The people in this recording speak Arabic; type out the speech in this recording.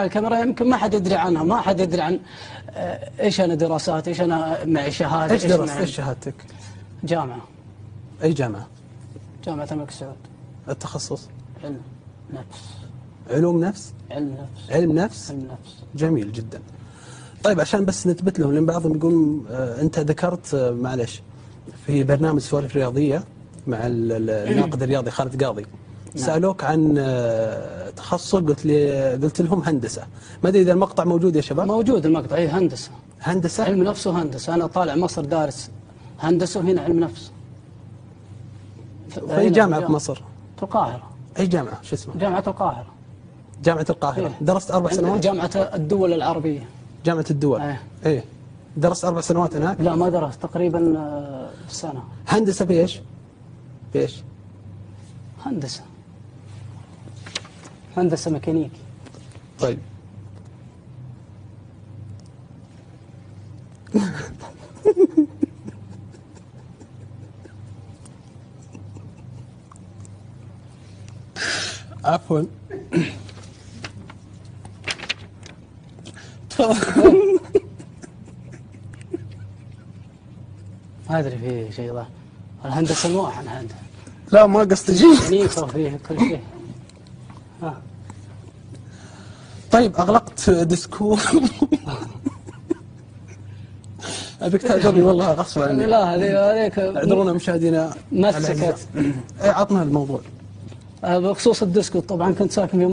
الكاميرا يمكن ما حد يدري عنها، ما حد يدري عن ايش انا دراسات، ايش انا معي شهاده. ايش درست؟ ايش شهادتك؟ جامعه. اي جامعه؟ جامعه الملك سعود. التخصص؟ علم نفس. علوم نفس؟ علم نفس. علم نفس؟ علم نفس. جميل جدا. طيب عشان بس نثبت لهم، لان بعضهم يقول انت ذكرت معلش في برنامج سوالف رياضيه مع الناقد الرياضي خالد قاضي، سالوك عن تخصص، قلت لهم هندسه. ما ادري اذا المقطع موجود يا شباب. موجود المقطع، اي هندسه. هندسه؟ علم نفس وهندسه. انا طالع مصر دارس هندسه وهنا علم نفس. في اي جامعه في مصر؟ في القاهره. اي جامعه؟ شو اسمها؟ جامعه القاهره. جامعه القاهره. إيه؟ درست 4 سنوات؟ جامعه الدول العربيه. جامعه الدول. ايه درست 4 سنوات هناك؟ لا ما درست، تقريبا سنه. هندسه في ايش؟ في ايش؟ هندسه. هندسه ميكانيكي. طيب عفوا. تفضل. ما ادري فيه شيء ذا. الهندسه انواع عندها. لا ما قصدي ميكانيكا وفيه كل شيء. طيب اغلقت ديسكور. ابيك تعذرني والله غصب عني. لا هذيك اعذرونا مشاهدينا. مسكت. عطنا الموضوع. بخصوص الديسكو، طبعا كنت ساكن في